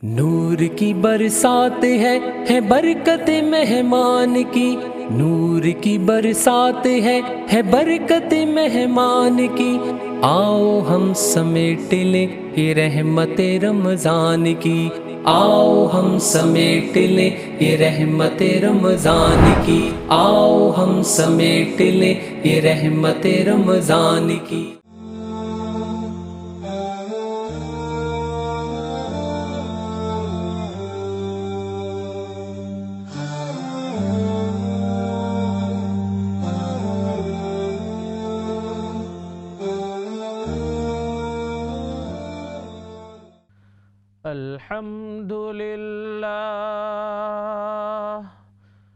نور کی برسات ہے برکت مہمان کی، نور کی برسات ہے برکت مہمان کی، آؤ ہم سمیٹ لیں یہ رحمت رمضان کی، آؤ ہم سمیٹ لیں یہ رحمت رمضان کی، آؤ ہم سمیٹ لیں یہ رحمت رمضان کی۔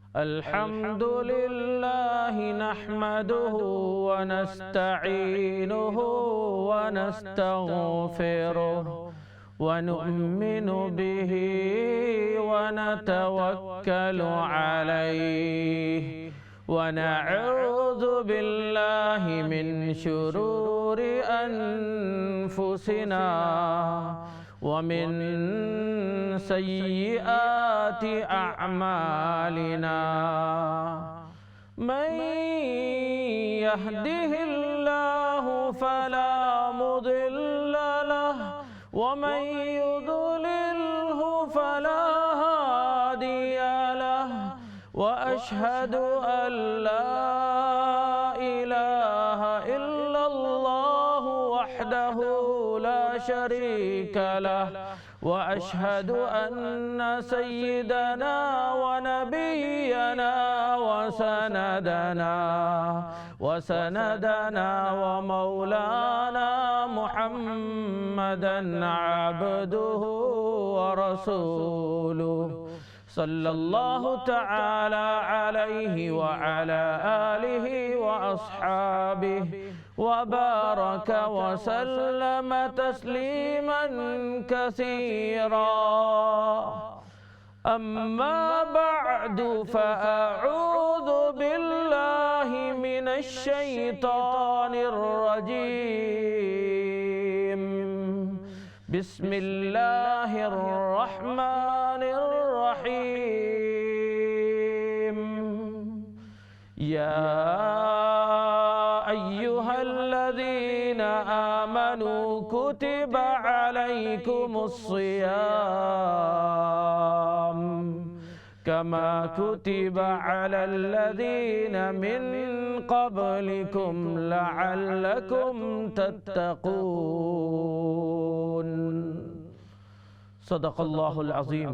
الحمد لله نحمده ونستعينه ونستغفره ونؤمن به ونتوكل عليه ونعوذ بالله من شرور أنفسنا ومن سيئات أعمالنا، من يهده الله فلا مضل له ومن يضلله فلا هادي له، وأشهد أن لا إله إلا الله وحده لا شريك له، وأشهد أن سيدنا ونبينا وسندنا ومولانا محمدا عبده ورسوله، صلى الله تعالى عليه وعلى آله وأصحابه وبارك وسلم تسليما كثيرا، أما بعد فأعوذ بالله من الشيطان الرجيم، بسم الله الرحمن الرحيم، يا أيها الذين آمنوا كتب عليكم الصيام كما كتب على الذين من قبلكم لعلكم تتقون، صدق اللہ العظیم۔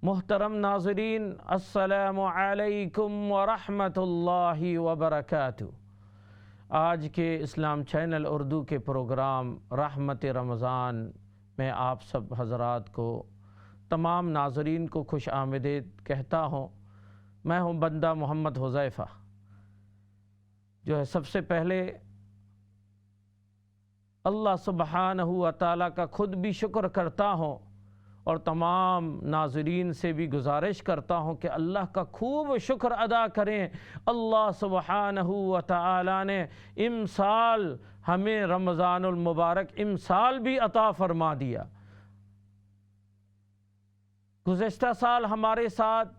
محترم ناظرین، السلام علیکم ورحمۃ اللہ وبرکاتہ۔ آج کے اسلام چینل اردو کے پروگرام رحمت رمضان میں آپ سب حضرات کو، تمام ناظرین کو خوش آمدید کہتا ہوں۔ میں ہوں بندہ محمد حذیفہ، جو ہے سب سے پہلے اللہ سبحانہ و تعالیٰ کا خود بھی شکر کرتا ہوں، اور تمام ناظرین سے بھی گزارش کرتا ہوں کہ اللہ کا خوب شکر ادا کریں۔ اللہ سبحانہ و تعالیٰ نے امسال ہمیں رمضان المبارک امسال بھی عطا فرما دیا۔ گزشتہ سال ہمارے ساتھ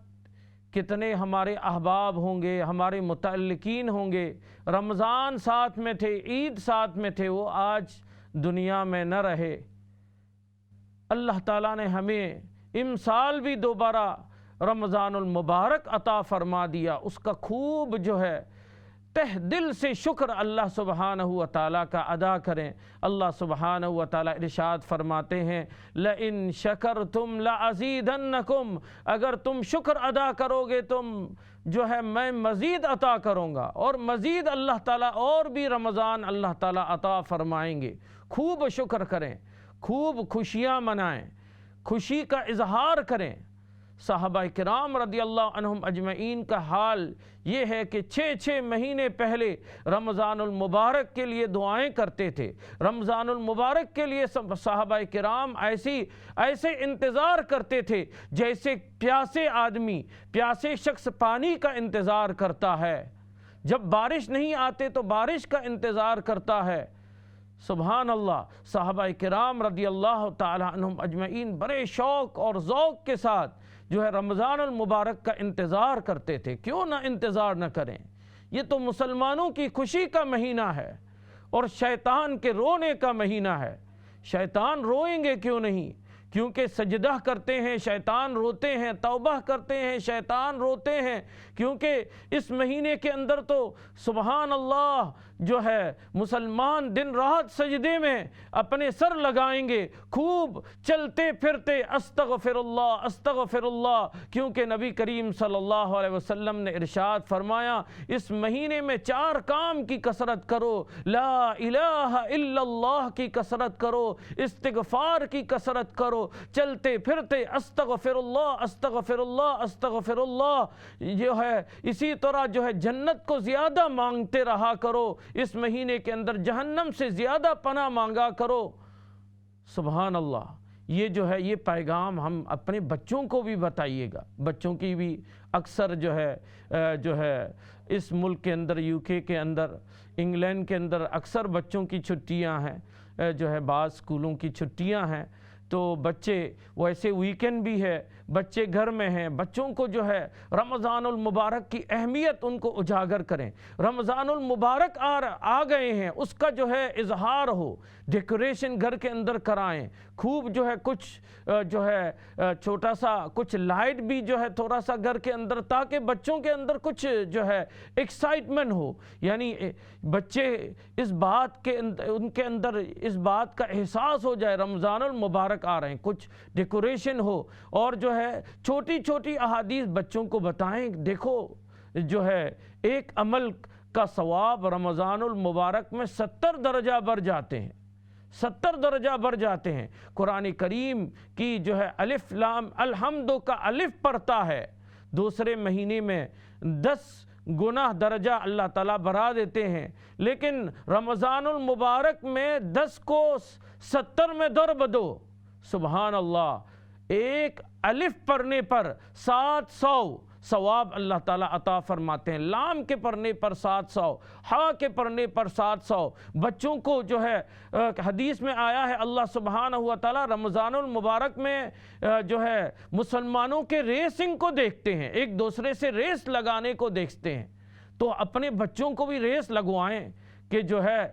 کتنے ہمارے احباب ہوں گے، ہمارے متعلقین ہوں گے، رمضان ساتھ میں تھے، عید ساتھ میں تھے، وہ آج دنیا میں نہ رہے۔ اللہ تعالیٰ نے ہمیں امسال بھی دوبارہ رمضان المبارک عطا فرما دیا، اس کا خوب جو ہے تہ دل سے شکر اللہ سبحانہ و تعالیٰ کا ادا کریں۔ اللہ سبحانہ و تعالیٰ ارشاد فرماتے ہیں، لَإِن شَكَرْتُمْ لَأَزِيدَنَّكُمْ، اگر تم شکر ادا کرو گے تم جو ہے میں مزید عطا کروں گا، اور مزید اللہ تعالیٰ اور بھی رمضان اللہ تعالیٰ عطا فرمائیں گے۔ خوب شکر کریں، خوب خوشیاں منائیں، خوشی کا اظہار کریں۔ صحابہ کرام رضی اللہ عنہم اجمعین کا حال یہ ہے کہ 6 مہینے پہلے رمضان المبارک کے لیے دعائیں کرتے تھے۔ رمضان المبارک کے لیے صحابہ کرام ایسے انتظار کرتے تھے جیسے پیاسے شخص پانی کا انتظار کرتا ہے، جب بارش نہیں آتے تو بارش کا انتظار کرتا ہے، سبحان اللہ، صحابہ کرام رضی اللہ تعالی عنہم اجمعین بڑے شوق اور ذوق کے ساتھ جو ہے رمضان المبارک کا انتظار کرتے تھے۔ کیوں نہ انتظار نہ کریں، یہ تو مسلمانوں کی خوشی کا مہینہ ہے اور شیطان کے رونے کا مہینہ ہے۔ شیطان روئیں گے کیوں نہیں؟ کیونکہ سجدہ کرتے ہیں شیطان روتے ہیں، توبہ کرتے ہیں شیطان روتے ہیں، کیونکہ اس مہینے کے اندر تو سبحان اللہ جو ہے مسلمان دن رات سجدے میں اپنے سر لگائیں گے، خوب چلتے پھرتے استغفر اللہ استغفر اللہ، کیونکہ نبی کریم صلی اللہ علیہ وسلم نے ارشاد فرمایا اس مہینے میں 4 کام کی کثرت کرو، لا الہ الا اللہ کی کثرت کرو، استغفار کی کثرت کرو، چلتے پھرتے استغفر اللہ استغفر اللہ استغفر اللہ، جو ہے اسی طرح جو ہے جنت کو زیادہ مانگتے رہا کرو، اس مہینے کے اندر جہنم سے زیادہ پناہ مانگا کرو۔ سبحان اللہ، یہ جو ہے یہ پیغام ہم اپنے بچوں کو بھی بتائیے گا۔ بچوں کی بھی اکثر جو ہے اس ملک کے اندر، یو کے کے اندر، انگلینڈ کے اندر اکثر بچوں کی چھٹیاں ہیں، جو ہے بعض اسکولوں کی چھٹیاں ہیں، تو بچے ویسے ویکینڈ بھی ہے، بچے گھر میں ہیں، بچوں کو جو ہے رمضان المبارک کی اہمیت ان کو اجاگر کریں۔ رمضان المبارک آ گئے ہیں، اس کا جو ہے اظہار ہو، ڈیکوریشن گھر کے اندر کرائیں، خوب جو ہے کچھ جو ہے چھوٹا سا کچھ لائٹ بھی جو ہے تھوڑا سا گھر کے اندر، تاکہ بچوں کے اندر کچھ جو ہے ایکسائٹمنٹ ہو، یعنی بچے اس بات کے ان کے اندر اس بات کا احساس ہو جائے رمضان المبارک آ رہے ہیں، کچھ ڈیکوریشن ہو، اور جو ہے چھوٹی چھوٹی احادیث بچوں کو بتائیں۔ دیکھو جو ہے ایک عمل کا ثواب رمضان المبارک میں 70 درجہ بڑھ جاتے ہیں، 70 درجہ بڑھ جاتے ہیں۔ قرآن کریم کی جو ہے الف لام الحمد کا الف پڑھتا ہے، دوسرے مہینے میں 10 گناہ درجہ اللہ تعالیٰ بڑھا دیتے ہیں، لیکن رمضان المبارک میں 10 کو 70 میں ضرب دو، سبحان اللہ، ایک الف پڑھنے پر 700 ثواب اللہ تعالیٰ عطا فرماتے ہیں، لام کے پڑھنے پر 700، ہا کے پڑھنے پر 700۔ بچوں کو جو ہے حدیث میں آیا ہے اللہ سبحانہ و تعالیٰ رمضان المبارک میں جو ہے مسلمانوں کے ریسنگ کو دیکھتے ہیں، ایک دوسرے سے ریس لگانے کو دیکھتے ہیں، تو اپنے بچوں کو بھی ریس لگوائیں کہ جو ہے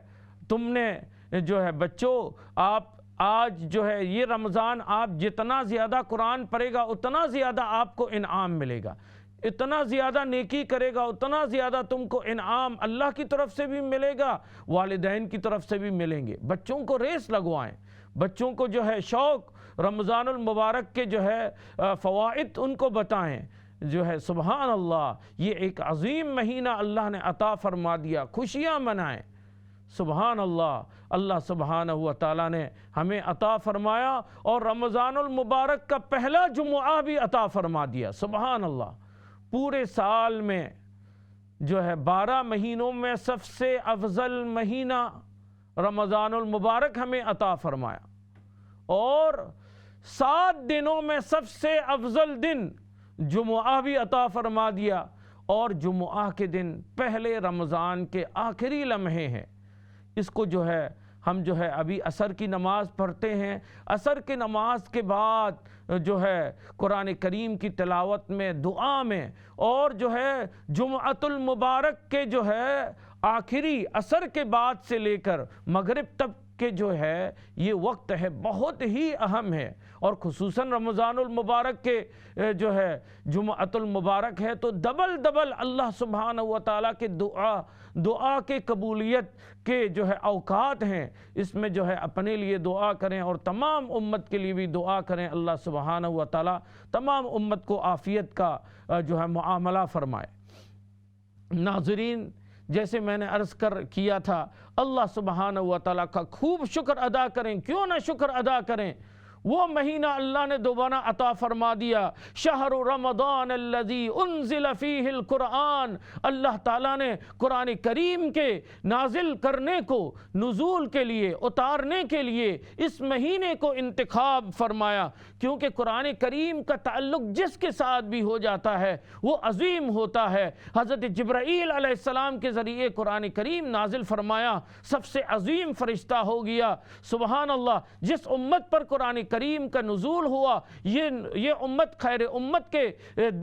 تم نے جو ہے بچوں آپ آج جو ہے یہ رمضان آپ جتنا زیادہ قرآن پڑھے گا اتنا زیادہ آپ کو انعام ملے گا، اتنا زیادہ نیکی کرے گا اتنا زیادہ تم کو انعام اللہ کی طرف سے بھی ملے گا، والدین کی طرف سے بھی ملیں گے۔ بچوں کو ریس لگوائیں، بچوں کو جو ہے شوق رمضان المبارک کے جو ہے فوائد ان کو بتائیں، جو ہے سبحان اللہ یہ ایک عظیم مہینہ اللہ نے عطا فرما دیا، خوشیاں منائیں۔ سبحان اللہ، اللہ سبحانہ و تعالیٰ نے ہمیں عطا فرمایا اور رمضان المبارک کا پہلا جمعہ بھی عطا فرما دیا، سبحان اللہ۔ پورے سال میں جو ہے 12 مہینوں میں سب سے افضل مہینہ رمضان المبارک ہمیں عطا فرمایا، اور 7 دنوں میں سب سے افضل دن جمعہ بھی عطا فرما دیا، اور جمعہ کے دن پہلے رمضان کے آخری لمحے ہیں۔ اس کو جو ہے ہم جو ہے ابھی عصر کی نماز پڑھتے ہیں، عصر کی نماز کے بعد جو ہے قرآن کریم کی تلاوت میں، دعا میں، اور جو ہے جمعۃ المبارک کے جو ہے آخری عصر کے بعد سے لے کر مغرب تک کہ جو ہے یہ وقت ہے بہت ہی اہم ہے، اور خصوصاً رمضان المبارک کے جو ہے جمعۃ المبارک ہے تو ڈبل اللہ سبحانہ و تعالیٰ کے دعا کے قبولیت کے جو ہے اوقات ہیں، اس میں جو ہے اپنے لیے دعا کریں اور تمام امت کے لیے بھی دعا کریں، اللہ سبحانہ و تعالیٰ تمام امت کو عافیت کا جو ہے معاملہ فرمائے۔ ناظرین، جیسے میں نے عرض کیا تھا، اللہ سبحانہ و تعالیٰ کا خوب شکر ادا کریں، کیوں نہ شکر ادا کریں۔ وہ مہینہ اللہ نے دوبارہ عطا فرما دیا، شہر رمضان الذی انزل فیہ القرآن، اللہ تعالیٰ نے قرآن کریم کے نازل کرنے کو، نزول کے لیے، اتارنے کے لیے اس مہینے کو انتخاب فرمایا، کیونکہ قرآن کریم کا تعلق جس کے ساتھ بھی ہو جاتا ہے وہ عظیم ہوتا ہے۔ حضرت جبرائیل علیہ السلام کے ذریعے قرآن کریم نازل فرمایا، سب سے عظیم فرشتہ ہو گیا۔ سبحان اللہ، جس امت پر قرآن کریم کا نزول ہوا، یہ امت خیر امت کے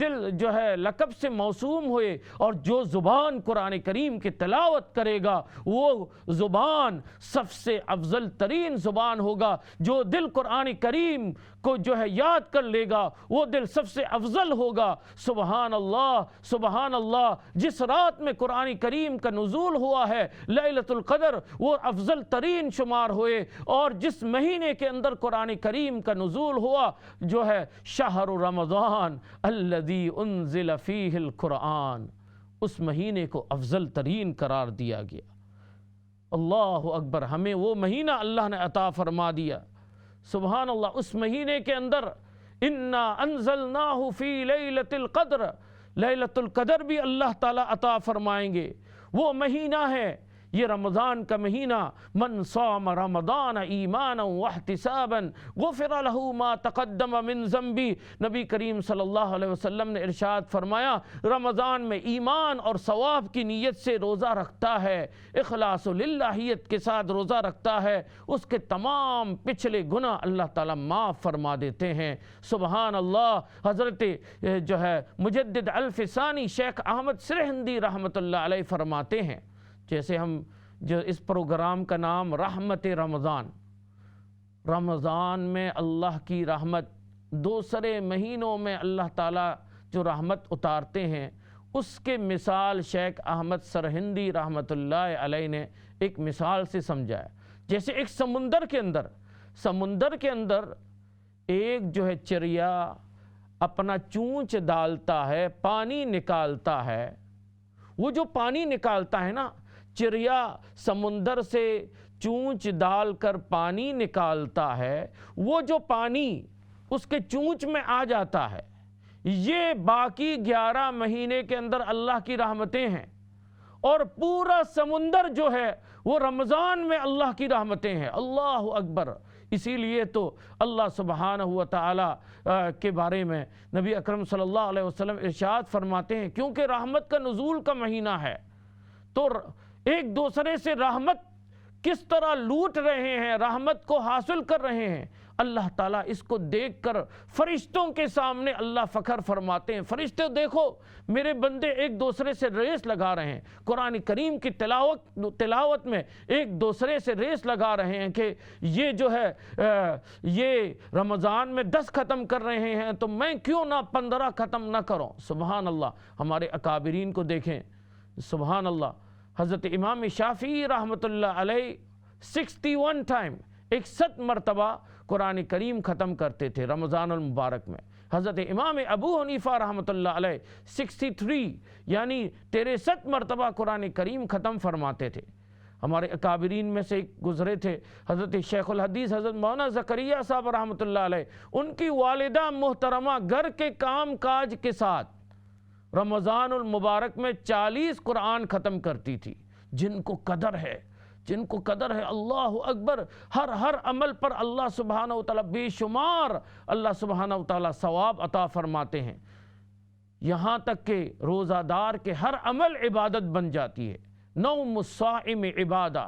دل جو ہے لقب سے موسوم ہوئے، اور جو زبان قرآن کریم کی تلاوت کرے گا وہ زبان سب سے افضل ترین زبان ہوگا۔ جو دل قرآن کریم کو جو ہے یاد کر لے گا وہ دل سب سے افضل ہوگا۔ سبحان اللہ، سبحان اللہ، جس رات میں قرآن کریم کا نزول ہوا ہے لیلۃ القدر، وہ افضل ترین شمار ہوئے، اور جس مہینے کے اندر قرآن کریم کا نزول ہوا جو ہے شہر رمضان الذی انزل فیہ القرآن، اس مہینے کو افضل ترین قرار دیا گیا۔ اللہ اکبر، ہمیں وہ مہینہ اللہ نے عطا فرما دیا۔ سبحان اللہ، اس مہینے کے اندر انا انزلناہ فی لیلۃ القدر، لیلۃ القدر بھی اللہ تعالیٰ عطا فرمائیں گے۔ وہ مہینہ ہے، یہ رمضان کا مہینہ، من صام رمضان ایمانا واحتسابا غفر له ما تقدم من ذنبی، نبی کریم صلی اللہ علیہ وسلم نے ارشاد فرمایا، رمضان میں ایمان اور ثواب کی نیت سے روزہ رکھتا ہے، اخلاص و للہیت کے ساتھ روزہ رکھتا ہے، اس کے تمام پچھلے گناہ اللہ تعالیٰ معاف فرما دیتے ہیں۔ سبحان اللہ، حضرت جو ہے مجدد الفسانی شیخ احمد سرہندی رحمۃ اللہ علیہ فرماتے ہیں، جیسے ہم جو اس پروگرام کا نام رحمت رمضان، رمضان میں اللہ کی رحمت، دوسرے مہینوں میں اللہ تعالیٰ جو رحمت اتارتے ہیں، اس کے مثال شیخ احمد سرہندی رحمۃ اللہ علیہ نے ایک مثال سے سمجھایا۔ جیسے ایک سمندر کے اندر ایک جو ہے چریا اپنا چونچ ڈالتا ہے، پانی نکالتا ہے، وہ جو پانی نکالتا ہے نا، چریا سمندر سے چونچ ڈال کر پانی نکالتا ہے، وہ جو پانی اس کے چونچ میں آ جاتا ہے، یہ باقی 11 مہینے کے اندر اللہ کی رحمتیں ہیں، اور پورا سمندر جو ہے وہ رمضان میں اللہ کی رحمتیں ہیں۔ اللہ اکبر، اسی لیے تو اللہ سبحانہ و تعالیٰ کے بارے میں نبی اکرم صلی اللہ علیہ وسلم ارشاد فرماتے ہیں، کیونکہ رحمت کا نزول کا مہینہ ہے تو ایک دوسرے سے رحمت کس طرح لوٹ رہے ہیں، رحمت کو حاصل کر رہے ہیں، اللہ تعالیٰ اس کو دیکھ کر فرشتوں کے سامنے اللہ فخر فرماتے ہیں، فرشتے دیکھو میرے بندے ایک دوسرے سے ریس لگا رہے ہیں، قرآن کریم کی تلاوت میں ایک دوسرے سے ریس لگا رہے ہیں کہ یہ جو ہے یہ رمضان میں 10 ختم کر رہے ہیں تو میں کیوں نہ 15 ختم نہ کروں۔ سبحان اللہ، ہمارے اکابرین کو دیکھیں، سبحان اللہ، حضرت امام شافعی رحمۃ اللہ علیہ 61 ٹائم، 61 مرتبہ قرآن کریم ختم کرتے تھے رمضان المبارک میں۔ حضرت امام ابو حنیفہ رحمۃ اللہ علیہ 63 یعنی 63 مرتبہ قرآن کریم ختم فرماتے تھے۔ ہمارے اکابرین میں سے ایک گزرے تھے حضرت شیخ الحدیث حضرت مولانا زکریا صاحب رحمۃ اللہ علیہ، ان کی والدہ محترمہ گھر کے کام کاج کے ساتھ رمضان المبارک میں 40 قرآن ختم کرتی تھی۔ جن کو قدر ہے، اللہ اکبر، ہر عمل پر اللہ سبحانہ و تعالیٰ بے شمار اللہ سبحانہ و تعالیٰ ثواب عطا فرماتے ہیں، یہاں تک کہ روزہ دار کے ہر عمل عبادت بن جاتی ہے۔ نوم الصائم عبادہ،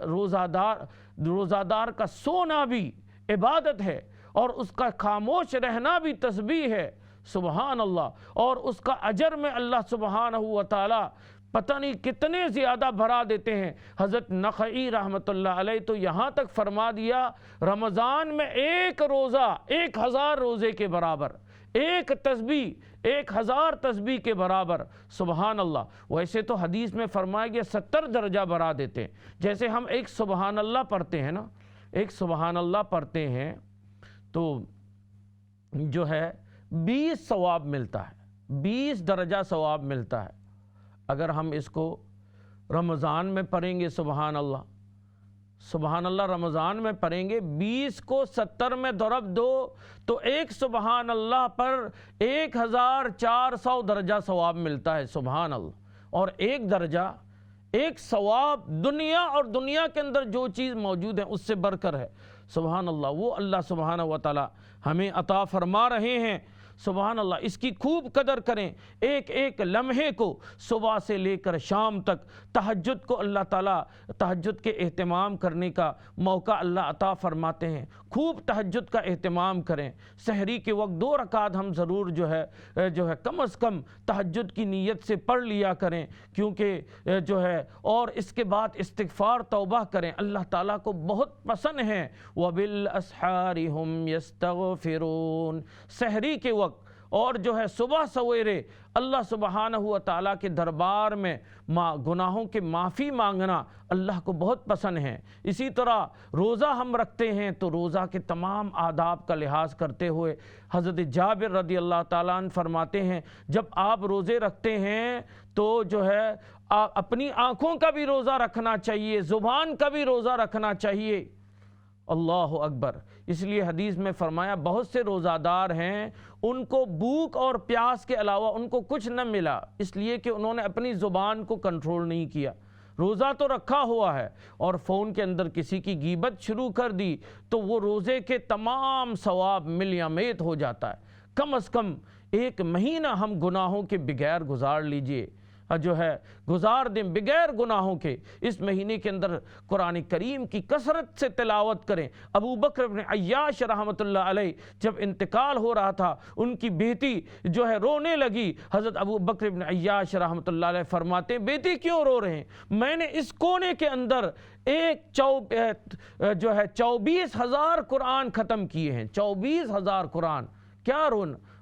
روزہ دار کا سونا بھی عبادت ہے، اور اس کا خاموش رہنا بھی تسبیح ہے۔ سبحان اللہ، اور اس کا اجر میں اللہ سبحانہ و تعالیٰ پتہ نہیں کتنے زیادہ بھرا دیتے ہیں۔ حضرت نخعی رحمۃ اللہ علیہ تو یہاں تک فرما دیا، رمضان میں ایک روزہ 1000 روزے کے برابر، ایک تسبیح 1000 تسبیح کے برابر۔ سبحان اللہ، ویسے تو حدیث میں فرمایا گیا 70 درجہ بڑھا دیتے ہیں۔ جیسے ہم ایک سبحان اللہ پڑھتے ہیں نا، ایک سبحان اللہ پڑھتے ہیں تو جو ہے 20 ثواب ملتا ہے، 20 درجہ ثواب ملتا ہے۔ اگر ہم اس کو رمضان میں پڑھیں گے سبحان اللہ، سبحان اللہ رمضان میں پڑھیں گے 20 کو 70 میں ضرب دو تو ایک سبحان اللہ پر 1400 درجہ ثواب ملتا ہے، سبحان اللہ۔ اور ایک درجہ، ایک ثواب دنیا اور دنیا کے اندر جو چیز موجود ہے اس سے بڑھ کر ہے، سبحان اللہ، وہ اللہ سبحانہ و تعالی ہمیں عطا فرما رہے ہیں۔ سبحان اللہ، اس کی خوب قدر کریں، ایک ایک لمحے کو، صبح سے لے کر شام تک، تہجد کو اللہ تعالیٰ تہجد کے اہتمام کرنے کا موقع اللہ عطا فرماتے ہیں، خوب تہجد کا اہتمام کریں۔ سحری کے وقت 2 رکعت ہم ضرور جو ہے کم از کم تہجد کی نیت سے پڑھ لیا کریں، کیونکہ جو ہے اور اس کے بعد استغفار توبہ کریں، اللہ تعالیٰ کو بہت پسند ہے۔ وَبِالْأَسْحَارِ هُمْ يَسْتَغْفِرُونَ، سحری کے وقت اور جو ہے صبح سویرے اللہ سبحانہ و تعالیٰ کے دربار میں گناہوں کے معافی مانگنا اللہ کو بہت پسند ہے۔ اسی طرح روزہ ہم رکھتے ہیں تو روزہ کے تمام آداب کا لحاظ کرتے ہوئے حضرت جابر رضی اللہ تعالیٰ عنہ فرماتے ہیں جب آپ روزے رکھتے ہیں تو جو ہے اپنی آنکھوں کا بھی روزہ رکھنا چاہیے، زبان کا بھی روزہ رکھنا چاہیے۔ اللہ اکبر، اس لیے حدیث میں فرمایا بہت سے روزہ دار ہیں ان کو بھوک اور پیاس کے علاوہ ان کو کچھ نہ ملا، اس لیے کہ انہوں نے اپنی زبان کو کنٹرول نہیں کیا۔ روزہ تو رکھا ہوا ہے اور فون کے اندر کسی کی غیبت شروع کر دی تو وہ روزے کے تمام ثواب ملیامید ہو جاتا ہے۔ کم از کم 1 مہینہ ہم گناہوں کے بغیر گزار لیجئے، جو ہے گزار دیں بغیر گناہوں کے۔ اس مہینے کے اندر قرآن کریم کی کثرت سے تلاوت کریں۔ ابو بکر بن عیاش رحمۃ اللہ علیہ جب انتقال ہو رہا تھا ان کی بیٹی جو ہے رونے لگی، حضرت ابو بکر بن عیاش رحمۃ اللہ علیہ فرماتے ہیں بیٹی کیوں رو رہے ہیں؟ میں نے اس کونے کے اندر 24,000 قرآن ختم کیے ہیں، 24,000 قرآن، کیا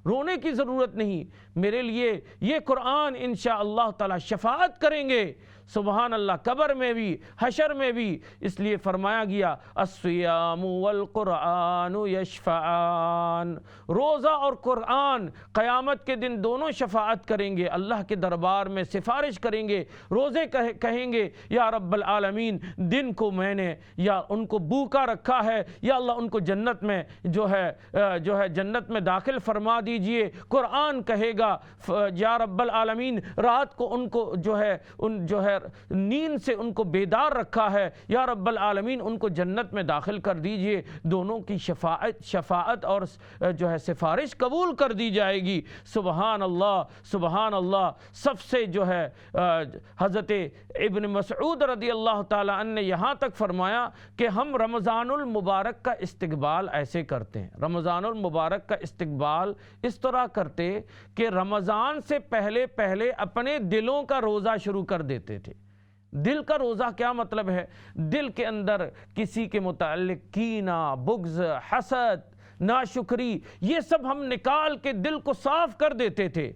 رونے کی ضرورت نہیں، میرے لیے یہ قرآن انشاءاللہ تعالی شفاعت کریں گے، سبحان اللہ، قبر میں بھی حشر میں بھی۔ اس لیے فرمایا گیا الصیام والقرآن یشفعان، روزہ اور قرآن قیامت کے دن دونوں شفاعت کریں گے، اللہ کے دربار میں سفارش کریں گے۔ روزے کہیں گے یا رب العالمین دن کو میں نے یا ان کو بھوکا رکھا ہے، یا اللہ ان کو جنت میں جو ہے جنت میں داخل فرما دیجئے۔ قرآن کہے گا یا رب العالمین رات کو ان کو جو ہے نیند سے ان کو بیدار رکھا ہے، یا رب العالمین ان کو جنت میں داخل کر دیجئے۔ دونوں کی شفاعت اور جو ہے سفارش قبول کر دی جائے گی۔ سبحان اللہ، سبحان اللہ۔ سب سے جو ہے حضرت ابن مسعود رضی اللہ تعالی عنہ نے یہاں تک فرمایا کہ ہم رمضان المبارک کا استقبال ایسے کرتے ہیں، رمضان المبارک کا استقبال اس طرح کرتے کہ رمضان سے پہلے اپنے دلوں کا روزہ شروع کر دیتے تھے۔ دل کا روزہ کیا مطلب ہے؟ دل کے اندر کسی کے متعلق کینہ، بغض، حسد، ناشکری، یہ سب ہم نکال کے دل کو صاف کر دیتے تھے۔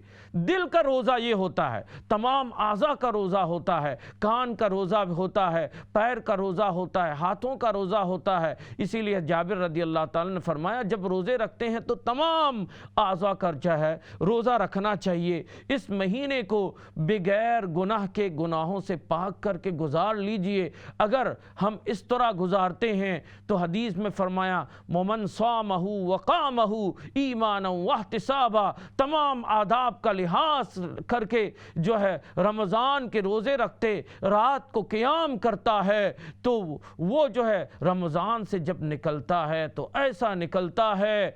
دل کا روزہ یہ ہوتا ہے، تمام اعضاء کا روزہ ہوتا ہے، کان کا روزہ ہوتا ہے، پیر کا روزہ ہوتا ہے، ہاتھوں کا روزہ ہوتا ہے۔ اسی لیے جابر رضی اللہ تعالیٰ نے فرمایا جب روزے رکھتے ہیں تو تمام اعضاء کا جو ہے روزہ رکھنا چاہیے۔ اس مہینے کو بغیر گناہ کے گناہوں سے پاک کر کے گزار لیجئے۔ اگر ہم اس طرح گزارتے ہیں تو حدیث میں فرمایا وَمَنْ صَامَهُ وَقَامَهُ ایمانا واحتسابا، تمام آداب کا لحاظ کر کے جو ہے رمضان کے روزے رکھتے، رات کو قیام کرتا ہے تو وہ جو ہے رمضان سے جب نکلتا ہے تو ایسا نکلتا ہے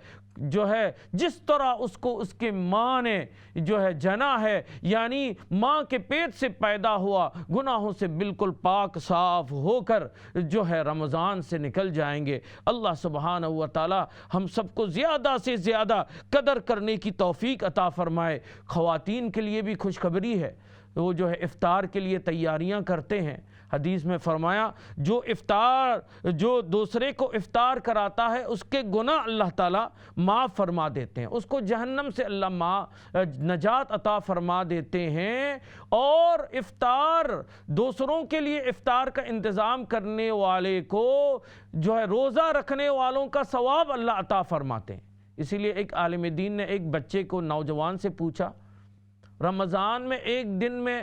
جو ہے جس طرح اس کو اس کے ماں نے جو ہے جنا ہے، یعنی ماں کے پیٹ سے پیدا ہوا، گناہوں سے بالکل پاک صاف ہو کر جو ہے رمضان سے نکل جائیں گے۔ اللہ سبحانہ و تعالی ہم سب کو زیادہ سے زیادہ قدر کرنے کی توفیق عطا فرمائے۔ خواتین کے لیے بھی خوشخبری ہے، وہ جو ہے افطار کے لیے تیاریاں کرتے ہیں۔ حدیث میں فرمایا جو دوسرے کو افطار کراتا ہے اس کے گناہ اللہ تعالیٰ معاف فرما دیتے ہیں، اس کو جہنم سے اللہ نجات عطا فرما دیتے ہیں، اور دوسروں کے لیے افطار کا انتظام کرنے والے کو جو ہے روزہ رکھنے والوں کا ثواب اللہ عطا فرماتے ہیں۔ اسی لیے ایک عالم دین نے ایک بچے کو، نوجوان سے پوچھا رمضان میں ایک دن میں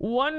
1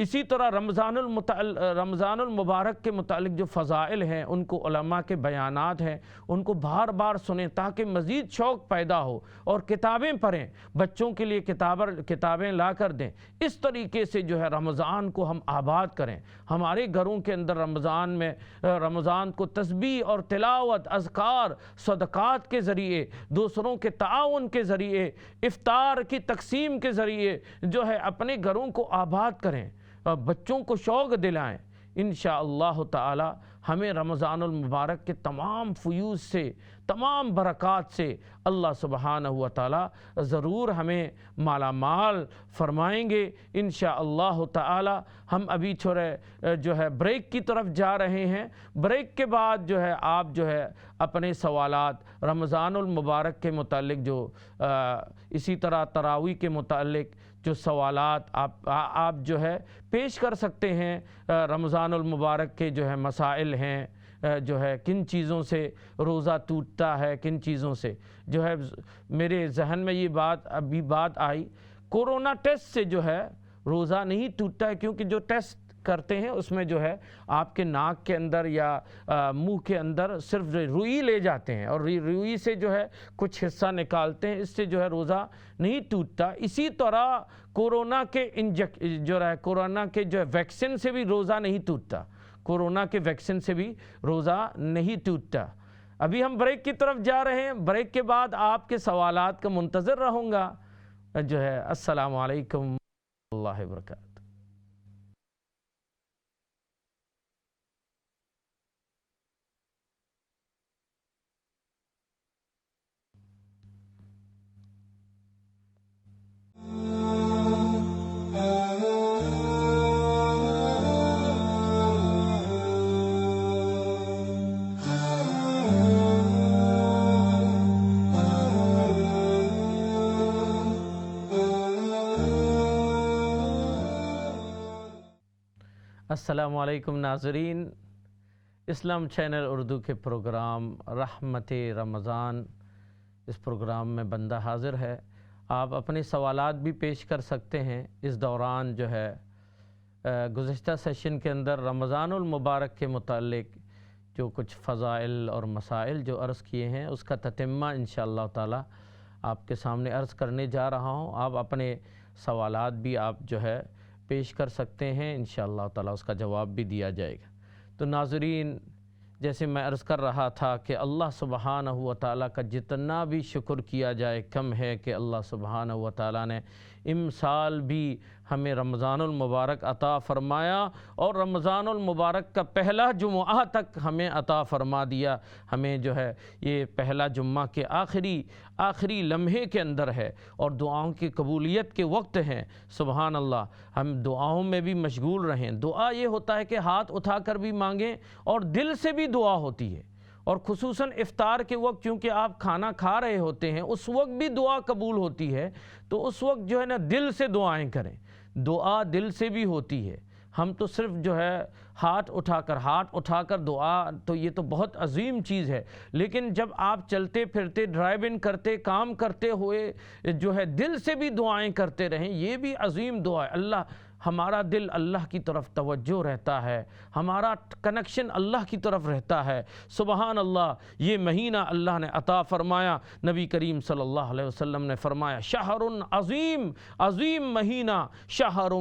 اسی طرح رمضان المبارک کے متعلق جو فضائل ہیں ان کو علماء کے بیانات ہیں ان کو بار بار سنیں تاکہ مزید شوق پیدا ہو اور کتابیں پڑھیں، بچوں کے لیے کتابیں لا کر دیں۔ اس طریقے سے جو ہے رمضان کو ہم آباد کریں، ہمارے گھروں کے اندر رمضان کو تسبیح اور تلاوت، اذکار، صدقات کے ذریعے، دوسروں کے تعاون کے ذریعے، افطار کی تقسیم کے ذریعے جو ہے اپنے گھروں کو آباد کریں، بچوں کو شوق دلائیں۔ انشاءاللہ تعالی ہمیں رمضان المبارک کے تمام فیوز سے، تمام برکات سے اللہ سبحانہ و تعالی ضرور ہمیں مالا مال فرمائیں گے انشاءاللہ تعالی۔ ہم ابھی تھوڑے جو ہے بریک کی طرف جا رہے ہیں، بریک کے بعد جو ہے آپ جو ہے اپنے سوالات رمضان المبارک کے متعلق جو اسی طرح تراویح کے متعلق جو سوالات آپ جو ہے پیش کر سکتے ہیں۔ رمضان المبارک کے جو ہے مسائل ہیں، جو ہے کن چیزوں سے روزہ ٹوٹتا ہے، کن چیزوں سے جو ہے میرے ذہن میں یہ بات آئی، کورونا ٹیسٹ سے جو ہے روزہ نہیں ٹوٹتا ہے، کیونکہ جو ٹیسٹ کرتے ہیں اس میں جو ہے آپ کے ناک کے اندر یا منہ کے اندر صرف روئی لے جاتے ہیں اور روئی سے جو ہے کچھ حصہ نکالتے ہیں، اس سے جو ہے روزہ نہیں ٹوٹتا۔ اسی طرح کورونا کے جو ہے ویکسین سے بھی روزہ نہیں ٹوٹتا، کورونا کے ویکسین سے بھی روزہ نہیں ٹوٹتا۔ ابھی ہم بریک کی طرف جا رہے ہیں، بریک کے بعد آپ کے سوالات کا منتظر رہوں گا جو ہے۔ السلام علیکم ورحمۃ اللہ وبرکاتہ۔ السلام علیکم ناظرین، اسلام چینل اردو کے پروگرام رحمت رمضان، اس پروگرام میں بندہ حاضر ہے۔ آپ اپنے سوالات بھی پیش کر سکتے ہیں۔ اس دوران جو ہے گزشتہ سیشن کے اندر رمضان المبارک کے متعلق جو کچھ فضائل اور مسائل جو عرض کیے ہیں اس کا تتمہ انشاءاللہ تعالی آپ کے سامنے عرض کرنے جا رہا ہوں۔ آپ اپنے سوالات بھی آپ جو ہے پیش کر سکتے ہیں، انشاءاللہ تعالی اس کا جواب بھی دیا جائے گا۔ تو ناظرین، جیسے میں عرض کر رہا تھا کہ اللہ سبحانہ و تعالی کا جتنا بھی شکر کیا جائے کم ہے کہ اللہ سبحانہ و تعالی نے امسال بھی ہمیں رمضان المبارک عطا فرمایا اور رمضان المبارک کا پہلا جمعہ تک ہمیں عطا فرما دیا۔ ہمیں جو ہے یہ پہلا جمعہ کے آخری لمحے کے اندر ہے اور دعاؤں کی قبولیت کے وقت ہیں۔ سبحان اللہ، ہم دعاؤں میں بھی مشغول رہیں۔ دعا یہ ہوتا ہے کہ ہاتھ اٹھا کر بھی مانگیں اور دل سے بھی دعا ہوتی ہے، اور خصوصاً افطار کے وقت چونکہ آپ کھانا کھا رہے ہوتے ہیں اس وقت بھی دعا قبول ہوتی ہے، تو اس وقت جو ہے نا دل سے دعائیں کریں۔ دعا دل سے بھی ہوتی ہے۔ ہم تو صرف جو ہے ہاتھ اٹھا کر دعا، تو یہ تو بہت عظیم چیز ہے، لیکن جب آپ چلتے پھرتے، ڈرائیو ان کرتے، کام کرتے ہوئے جو ہے دل سے بھی دعائیں کرتے رہیں، یہ بھی عظیم دعا ہے۔ ہمارا دل اللہ کی طرف توجہ رہتا ہے، ہمارا کنیکشن اللہ کی طرف رہتا ہے۔ سبحان اللہ، یہ مہینہ اللہ نے عطا فرمایا۔ نبی کریم صلی اللہ علیہ وسلم نے فرمایا شہر عظیم، عظیم مہینہ، شہر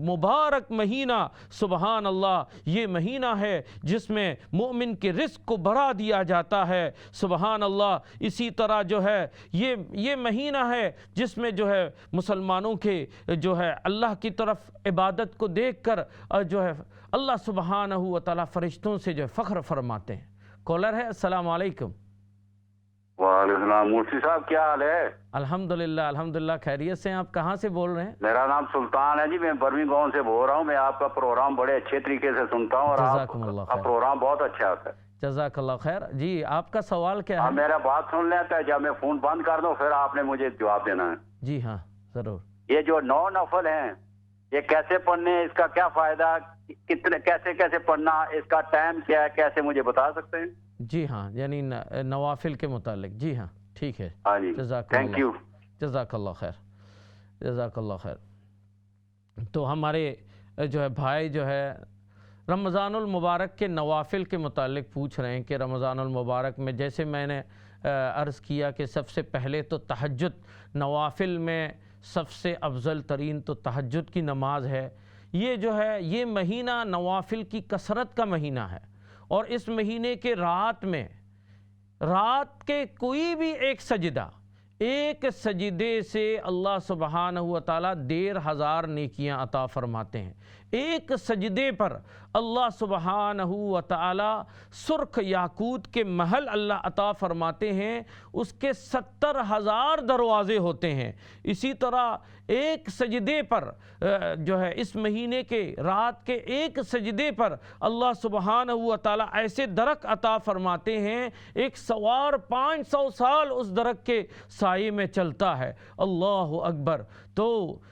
مبارک مہینہ۔ سبحان اللہ، یہ مہینہ ہے جس میں مومن کے رزق کو بڑھا دیا جاتا ہے۔ سبحان اللہ، اسی طرح جو ہے یہ مہینہ ہے جس میں جو ہے مسلمانوں کے جو ہے اللہ کی طرف عبادت کو دیکھ کر جو ہے اللہ سبحانہ و تعالی فرشتوں سے جو ہے فخر فرماتے ہیں۔ کالر ہے، السلام علیکم۔ وعلیکم السلام، مفتی صاحب کیا حال ہے؟ الحمدللہ خیریت سے ہیں۔ آپ کہاں سے بول رہے ہیں؟ میرا نام سلطان ہے جی، میں برمی گاؤں سے بول رہا ہوں۔ میں آپ کا پروگرام بڑے اچھے طریقے سے سنتا ہوں اور جزاکم اللہ آپ کا خیر۔ پروگرام بہت اچھا ہوتا ہے۔ جزاک اللہ خیر۔ جی آپ کا سوال کیا آپ ہے؟ میرا بات سن لیتا ہے، جب میں فون بند کر دوں پھر آپ نے مجھے جواب دینا ہے۔ جی ہاں ضرور۔ یہ جو 9 نفل ہیں یہ کیسے پڑھنے، اس کا کیا فائدہ، کیسے پڑھنا، اس کا ٹائم کیا ہے، کیسے مجھے بتا سکتے ہیں؟ جی ہاں، یعنی نوافل کے متعلق۔ جی ہاں ٹھیک ہے، ہاں جی، جزاک تھینک یو۔ جزاک اللہ خیر، جزاک اللہ خیر۔ تو ہمارے جو ہے بھائی جو ہے رمضان المبارک کے نوافل کے متعلق پوچھ رہے ہیں کہ رمضان المبارک میں جیسے میں نے عرض کیا کہ سب سے پہلے تو تہجد، نوافل میں سب سے افضل ترین تو تہجد کی نماز ہے۔ یہ جو ہے یہ مہینہ نوافل کی کثرت کا مہینہ ہے، اور اس مہینے کے رات میں رات کے کوئی بھی ایک سجدہ، ایک سجدے سے اللہ سبحانہ و تعالیٰ 1,500 نیکیاں عطا فرماتے ہیں۔ ایک سجدے پر اللہ سبحانہ و تعالیٰ سرخ یاقوت کے محل اللہ عطا فرماتے ہیں، اس کے 70,000 دروازے ہوتے ہیں۔ اسی طرح ایک سجدے پر جو ہے اس مہینے کے رات کے ایک سجدے پر اللہ سبحانہ و تعالیٰ ایسے درخت عطا فرماتے ہیں، ایک سوار 500 سال اس درخت کے سائے میں چلتا ہے۔ اللہ اکبر۔ تو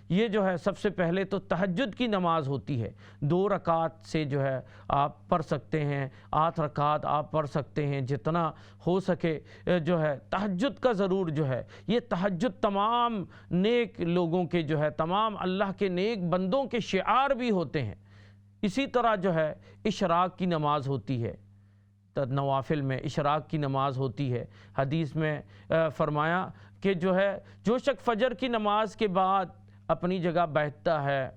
یہ جو ہے سب سے پہلے تو تہجد کی نماز ہوتی ہے، 2 رکعت سے جو ہے آپ پڑھ سکتے ہیں، 8 رکعت آپ پڑھ سکتے ہیں، جتنا ہو سکے جو ہے تہجد کا ضرور جو ہے یہ تہجد تمام نیک لوگوں کے جو ہے تمام اللہ کے نیک بندوں کے شعار بھی ہوتے ہیں۔ اسی طرح جو ہے اشراق کی نماز ہوتی ہے، نوافل میں اشراق کی نماز ہوتی ہے۔ حدیث میں فرمایا کہ جو ہے جو شخص فجر کی نماز کے بعد اپنی جگہ بیٹھتا ہے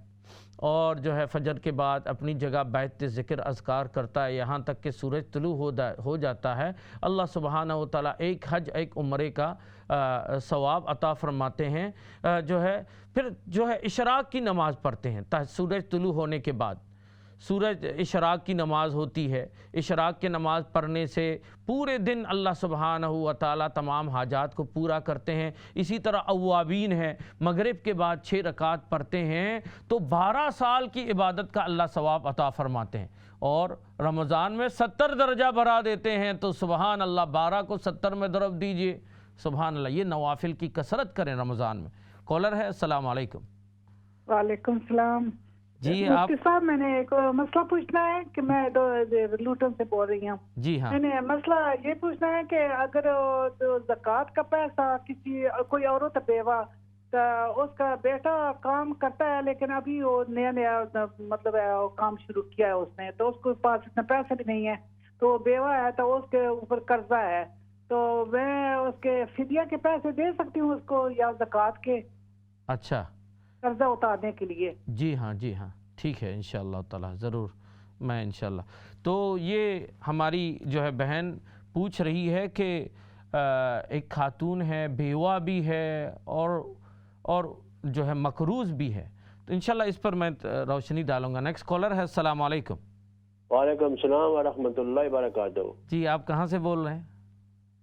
اور جو ہے فجر کے بعد اپنی جگہ بیٹھ ذکر اذکار کرتا ہے یہاں تک کہ سورج طلوع ہو جاتا ہے، اللہ سبحانہ و تعالیٰ ایک حج ایک عمرے کا ثواب عطا فرماتے ہیں۔ جو ہے پھر جو ہے اشراق کی نماز پڑھتے ہیں، سورج طلوع ہونے کے بعد سورج اشراق کی نماز ہوتی ہے۔ اشراق کی نماز پڑھنے سے پورے دن اللہ سبحانہ و تعالیٰ تمام حاجات کو پورا کرتے ہیں۔ اسی طرح اوابین ہے، مغرب کے بعد 6 رکعت پڑھتے ہیں تو 12 سال کی عبادت کا اللہ ثواب عطا فرماتے ہیں، اور رمضان میں 70 درجہ بڑھا دیتے ہیں۔ تو سبحان اللہ، 12 کو 70 میں ضرب دیجئے، سبحان اللہ۔ یہ نوافل کی کثرت کریں رمضان میں۔ کالر ہے، السلام علیکم۔ وعلیکم السلام جی مفتی صاحب، میں نے ایک مسئلہ پوچھنا ہے کہ میں لوٹن سے بول رہی ہوں۔ جی ہاں، میں نے مسئلہ یہ پوچھنا ہے کہ اگر زکوٰۃ کا پیسہ کسی کوئی عورت بیوہ اس کا بیٹا کام کرتا ہے لیکن ابھی وہ نیا مطلب کام شروع کیا ہے اس نے، تو اس کے پاس اتنا پیسہ بھی نہیں ہے، تو وہ بیوہ ہے تو اس کے اوپر قرضہ ہے، تو میں اس کے فدیہ کے پیسے دے سکتی ہوں اس کو یا زکوٰۃ کے اچھا، قرضہ اتارنے کے لیے؟ جی ہاں، جی ہاں، ٹھیک ہے، انشاءاللہ تعالیٰ ضرور میں انشاءاللہ۔ تو یہ ہماری جو ہے بہن پوچھ رہی ہے کہ ایک خاتون ہے، بیوہ بھی ہے اور جو ہے مقروض بھی ہے، تو انشاءاللہ اس پر میں روشنی ڈالوں گا۔ نیکسٹ کالر ہے، السلام علیکم۔ وعلیکم السلام ورحمۃ اللہ وبرکاتہ۔ جی آپ کہاں سے بول رہے ہیں؟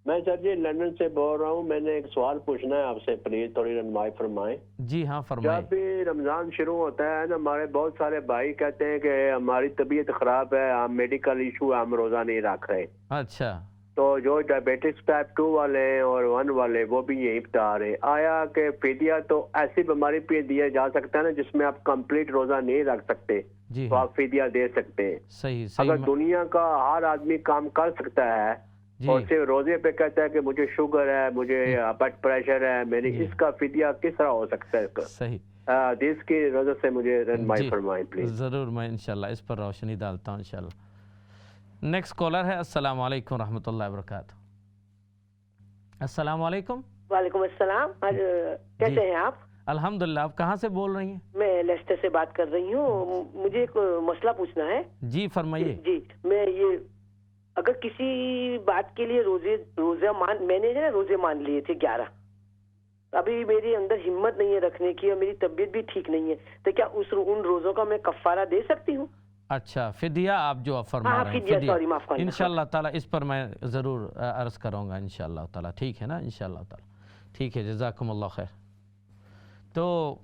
میں سر جی لندن سے بول رہا ہوں، میں نے ایک سوال پوچھنا ہے آپ سے، پلیز تھوڑی رہنمائی فرمائیں۔ جی ہاں فرمائیں۔ جب بھی رمضان شروع ہوتا ہے نا، ہمارے بہت سارے بھائی کہتے ہیں کہ ہماری طبیعت خراب ہے، ہم میڈیکل ایشو ہے، ہم روزہ نہیں رکھ رہے۔ اچھا، تو جو ڈائبیٹکس ٹائپ 2 والے ہیں اور 1 والے وہ بھی یہی بتا رہے ہیں، آیا کہ فدیہ تو ایسی بیماری پہ دیا جا سکتا ہے نا جس میں آپ کمپلیٹ روزہ نہیں رکھ سکتے، جی تو ہاں، آپ فدیہ دے سکتے ہیں؟ صحیح اگر صحیح، دنیا کا ہر آدمی کام کر سکتا ہے اور جی صرف روزے پہ کہتا ہے کہ مجھے شوگر ہے، مجھے بلڈ پریشر ہے، میری جی، اس کا فدیہ کس طرح ہو سکتا ہے؟ صحیح، حدیث کی وجہ سے مجھے رہنمائی جی فرمائیں پلیز۔ ضرور، میں انشاءاللہ اس پر روشنی ڈالتا ہوں انشاءاللہ۔ نیکسٹ کالر ہے، السلام علیکم رحمۃ اللہ وبرکاتہ۔ السلام علیکم۔ وعلیکم السلام، کیسے ہیں آپ؟ الحمدللہ، آپ کہاں سے بول رہی ہیں؟ میں لیسٹر سے بات کر رہی ہوں، مجھے ایک مسئلہ پوچھنا ہے۔ جی فرمائیے۔ جی، میں یہ اگر کسی بات کے لیے میں نے نا روزے مان لیے تھے 11، ابھی میرے اندر ہمت نہیں ہے رکھنے کی اور میری طبیعت بھی ٹھیک نہیں ہے، تو کیا ان روزوں کا میں کفارہ دے سکتی ہوں؟ اچھا، فدیہ آپ جو فرما رہے ہیں، فدیہ، سوری، معاف کرنا۔ انشاءاللہ تعالیٰ اس پر میں ضرور عرض کروں گا انشاءاللہ تعالیٰ، ٹھیک ہے نا؟ انشاءاللہ تعالیٰ ٹھیک ہے، جزاکم اللہ خیر۔ تو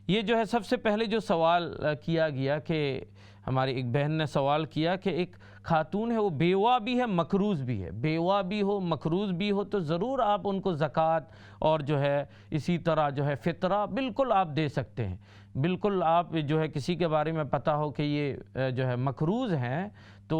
یہ جو ہے سب سے پہلے جو سوال کیا گیا کہ ہماری ایک بہن نے سوال کیا کہ ایک خاتون ہے، وہ بیوہ بھی ہے، مقروض بھی ہے، بیوہ بھی ہو مقروض بھی ہو تو ضرور آپ ان کو زکوٰۃ اور جو ہے اسی طرح جو ہے فطرہ بالکل آپ دے سکتے ہیں۔ بالکل آپ جو ہے کسی کے بارے میں پتہ ہو کہ یہ جو ہے مقروض ہیں تو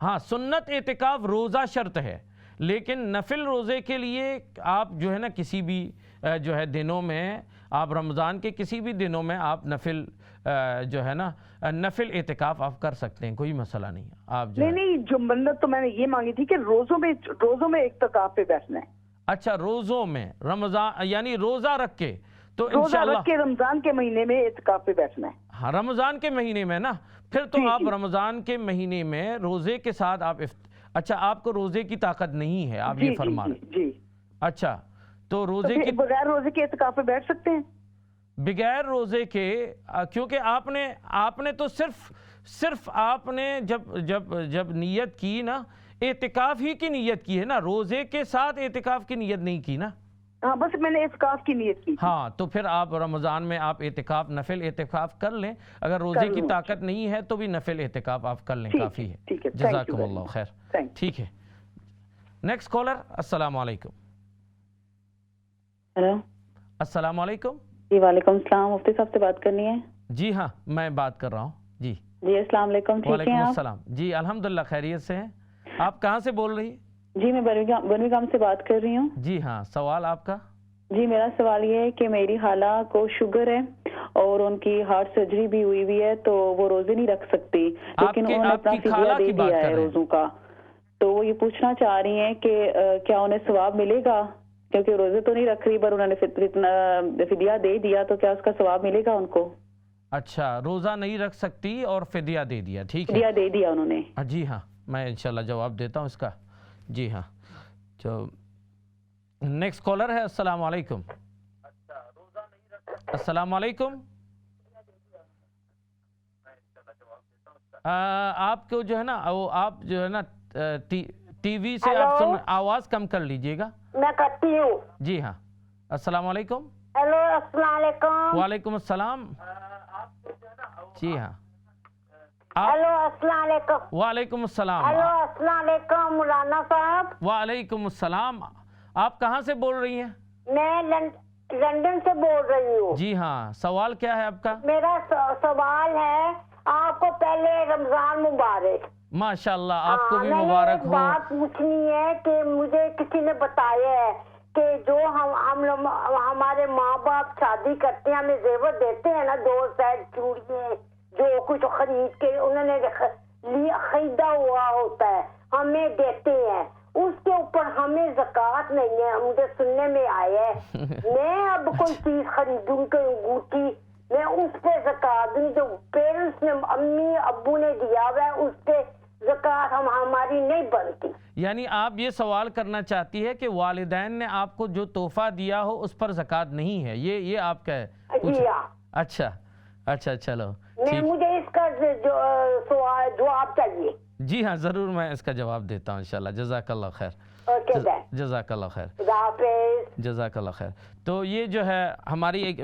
ہاں سنت اعتکاف روزہ شرط ہے، لیکن نفل روزے کے لیے آپ جو ہے نا کسی بھی جو ہے دنوں میں، آپ رمضان کے کسی بھی دنوں میں آپ نفل جو ہے نا نفل اعتکاف آپ کر سکتے ہیں، کوئی مسئلہ نہیں ہے۔ آپ جو نہیں جو منت تو میں نے یہ مانگی تھی کہ روزوں میں اعتکاف پہ بیٹھنا ہے۔ اچھا روزوں میں، رمضان یعنی روزہ رکھ کے، تو روزہ انشاءاللہ رکھ کے رمضان کے مہینے میں اعتکاف پہ بیٹھنا ہے۔ ہاں رمضان کے مہینے میں نا، پھر تو جی، آپ جی۔ رمضان کے مہینے میں روزے کے ساتھ آپ اچھا آپ کو روزے کی طاقت نہیں ہے، آپ جی یہ جی فرما جی رہے جی، اچھا تو تو روزے پھر کی بغیر روزے کے اعتکاف پہ بیٹھ سکتے ہیں؟ بغیر روزے کے، کیونکہ آپ نے تو صرف آپ نے جب نیت کی نا، اعتکاف ہی کی نیت کی ہے نا، روزے کے ساتھ اعتکاف کی نیت نہیں کی نا۔ ہاں بس میں نے اعتکاف کی نیت کی۔ ہاں تو پھر آپ رمضان میں آپ اعتکاف نفل اعتکاف کر لیں، اگر روزے کی طاقت نہیں ہے تو بھی نفل اعتکاف آپ کر لیں، کافی ہے۔ ٹھیک ہے، جزاکم اللہ خیر۔ ٹھیک ہے، نیکسٹ کالر۔ السلام علیکم۔ ہیلو، السلام علیکم۔ جی وعلیکم السلام، مفتی صاحب سے بات کرنی ہے؟ جی ہاں میں بات کر رہا ہوں۔ جی جی السلام علیکم، ٹھیک ہیں وعلیکم آپ؟ السلام۔ جی الحمدللہ خیریت سے ہیں۔ آپ کہاں سے بول رہی ہیں؟ جی میں برمنگھم سے بات کر رہی ہوں۔ جی ہاں، سوال آپ کا؟ جی میرا سوال یہ ہے کہ میری خالہ کو شوگر ہے اور ان کی ہارٹ سرجری بھی ہوئی ہے، تو وہ روزے نہیں رکھ سکتی، لیکن انہوں نے اپنا فدیہ دے دیا ہے روزوں کا، تو وہ یہ پوچھنا چاہ رہی ہیں کہ کیا انہیں ثواب ملے گا؟ کیونکہ روزے تو نہیں رکھ رہی پر انہوں نے فدیہ دے دیا، تو کیا اس کا ثواب ملے گا ان کو؟ اچھا روزہ نہیں رکھ سکتی اور فدیہ دے دیا، ٹھیک ہے، فدیہ دے دیا انہوں نے۔ جی ہاں میں انشاءاللہ جواب دیتا ہوں اس کا۔ جی ہاں، تو نیکسٹ کالر ہے۔ السلام علیکم۔ السلام علیکم۔ آپ کو جو ہے نا وہ آپ جو ہے نا ٹی وی سے آپ آواز کم کر لیجئے گا۔ میں کرتی ہوں۔ جی ہاں، السلام علیکم۔ ہیلو السلام علیکم۔ وعلیکم السلام۔ جی ہاں، ہیلو السلام علیکم۔ وعلیکم السلام۔ ہیلو السلام علیکم مولانا صاحب۔ وعلیکم السلام۔ آپ کہاں سے بول رہی ہیں؟ میں لندن سے بول رہی ہوں۔ جی ہاں، سوال کیا ہے آپ کا؟ میرا سوال ہے، آپ کو پہلے رمضان مبارک۔ ماشاءاللہ آپ کو بھی مبارک ہو۔ بات پوچھنی ہے کہ مجھے کسی نے بتایا ہے کہ جو ہمارے ماں باپ شادی کرتے ہیں، ہمیں زیور دیتے ہیں نا، 2 سیٹ چوڑیاں جو کچھ خرید کے انہوں نے خریدا ہوا ہوتا ہے ہمیں دیتے ہیں، اس کے اوپر ہمیں زکوٰۃ نہیں ہے، مجھے سننے میں آیا ہے۔ میں اب کوئی چیز خریدوں کہ انگوٹھی، میں اس پہ زکوٰۃ دوں، جو پیرنٹس نے امی ابو نے دیا ہوا ہے اس پہ زکوٰۃ ہماری نہیں بنتی۔ یعنی آپ یہ سوال کرنا چاہتی ہے کہ والدین نے آپ کو جو تحفہ دیا ہو اس پر زکوٰۃ نہیں ہے، یہ آپ کا ہے؟ جی ہاں۔ اچھا چلو، مجھے اس کا جواب چاہیے۔ جی ہاں ضرور میں اس کا جواب دیتا ہوں انشاءاللہ۔ جزاک اللہ خیر۔ جزاک اللہ خیر۔ خدا حافظ۔ جزاک اللہ خیر۔ تو یہ جو ہے ہماری ایک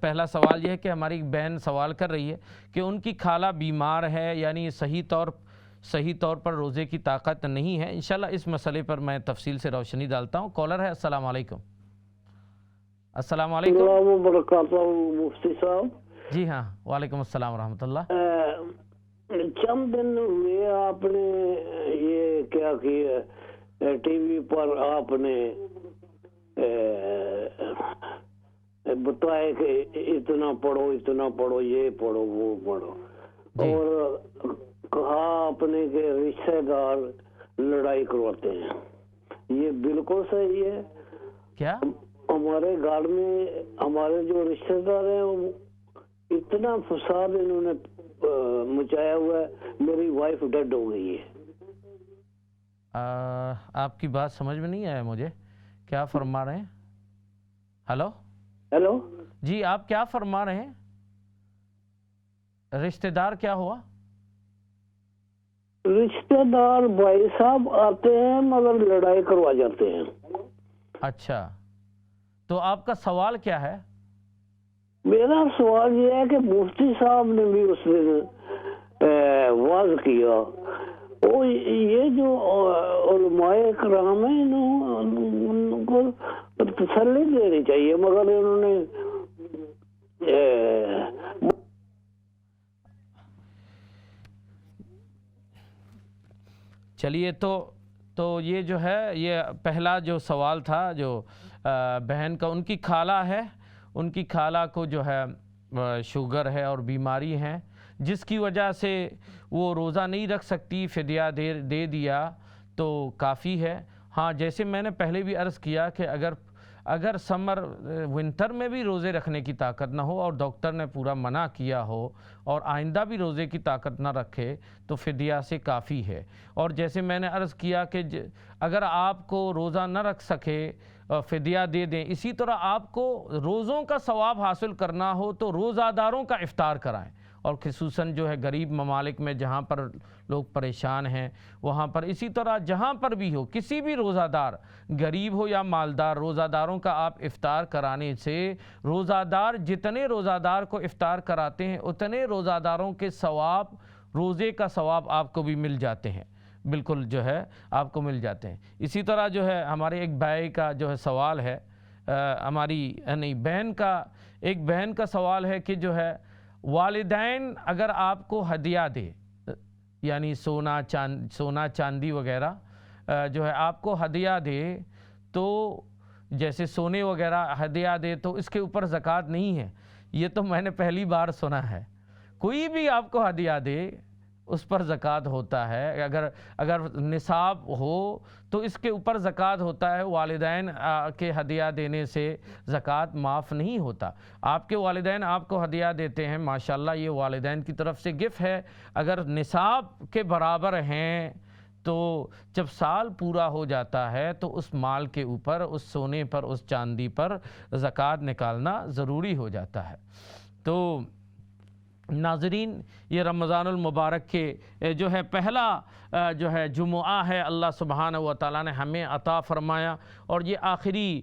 پہلا سوال یہ ہے کہ ہماری ایک بہن سوال کر رہی ہے کہ ان کی خالہ بیمار ہے، یعنی صحیح طور پر روزے کی طاقت نہیں ہے۔ انشاءاللہ اس مسئلے پر میں تفصیل سے روشنی ڈالتا ہوں۔ کالر ہے۔ السلام علیکم۔ السلام علیکم۔ السلام وبرکاتہ مفتی صاحب۔ جی ہاں وعلیکم السلام ورحمۃ اللہ۔ چند دن ہوئے آپ نے یہ کیا کیا ٹی وی پر آپ نے بتایا کہ اتنا پڑھو یہ پڑھو وہ پڑھو، اور کہا آپ نے کہ رشتہ دار لڑائی کرواتے ہیں، یہ بالکل صحیح ہے کیا؟ ہمارے گھر میں ہمارے جو رشتہ دار ہیں اتنا فساد انہوں نے مچایا ہوا ہے، میری وائف ڈیڈ ہو گئی ہے۔ آپ کی بات سمجھ میں نہیں آیا مجھے، کیا فرما رہے ہیں؟ ہیلو جی آپ کیا فرما رہے ہیں؟ رشتہ دار کیا ہوا؟ رشتہ دار بھائی صاحب آتے ہیں مگر لڑائی کروا جاتے ہیں۔ اچھا تو آپ کا سوال کیا ہے؟ میرا سوال یہ ہے کہ مفتی صاحب نے بھی اس دن واضح کیا، وہ یہ جو علماء کرام ہیں ان کو تسلی دینی چاہیے، مگر انہوں نے چلیے تو یہ جو ہے یہ پہلا جو سوال تھا جو بہن کا، ان کی خالہ ہے، ان کی خالہ کو جو ہے شوگر ہے اور بیماری ہے جس کی وجہ سے وہ روزہ نہیں رکھ سکتی، فدیہ دے دیا تو کافی ہے۔ ہاں جیسے میں نے پہلے بھی عرض کیا کہ اگر سمر ونٹر میں بھی روزے رکھنے کی طاقت نہ ہو اور ڈاکٹر نے پورا منع کیا ہو اور آئندہ بھی روزے کی طاقت نہ رکھے تو فدیہ سے کافی ہے۔ اور جیسے میں نے عرض کیا کہ اگر آپ کو روزہ نہ رکھ سکے فدیہ دے دیں۔ اسی طرح آپ کو روزوں کا ثواب حاصل کرنا ہو تو روزہ داروں کا افطار کرائیں، اور خصوصاً جو ہے غریب ممالک میں جہاں پر لوگ پریشان ہیں وہاں پر، اسی طرح جہاں پر بھی ہو کسی بھی روزہ دار غریب ہو یا مالدار، روزہ داروں کا آپ افطار کرانے سے روزہ دار جتنے روزہ دار کو افطار کراتے ہیں اتنے روزہ داروں کے ثواب، روزے کا ثواب آپ کو بھی مل جاتے ہیں، بالکل جو ہے آپ کو مل جاتے ہیں۔ اسی طرح جو ہے ہمارے ایک بھائی کا جو ہے سوال ہے، ایک بہن کا سوال ہے کہ جو ہے والدین اگر آپ کو ہدیہ دے، یعنی سونا چاندی وغیرہ جو ہے آپ کو ہدیہ دے، تو جیسے سونے وغیرہ ہدیہ دے تو اس کے اوپر زکوٰۃ نہیں ہے۔ یہ تو میں نے پہلی بار سنا ہے۔ کوئی بھی آپ کو ہدیہ دے اس پر زکوٰۃ ہوتا ہے، اگر نصاب ہو تو اس کے اوپر زکوٰۃ ہوتا ہے۔ والدین کے ہدیہ دینے سے زکوٰۃ معاف نہیں ہوتا۔ آپ کے والدین آپ کو ہدیہ دیتے ہیں، ماشاءاللہ یہ والدین کی طرف سے گفٹ ہے۔ اگر نصاب کے برابر ہیں تو جب سال پورا ہو جاتا ہے تو اس مال کے اوپر، اس سونے پر، اس چاندی پر زکوٰۃ نکالنا ضروری ہو جاتا ہے۔ تو ناظرین، یہ رمضان المبارک کے جو ہے پہلا جو ہے جمعہ ہے، اللہ سبحانہ و تعالیٰ نے ہمیں عطا فرمایا، اور یہ آخری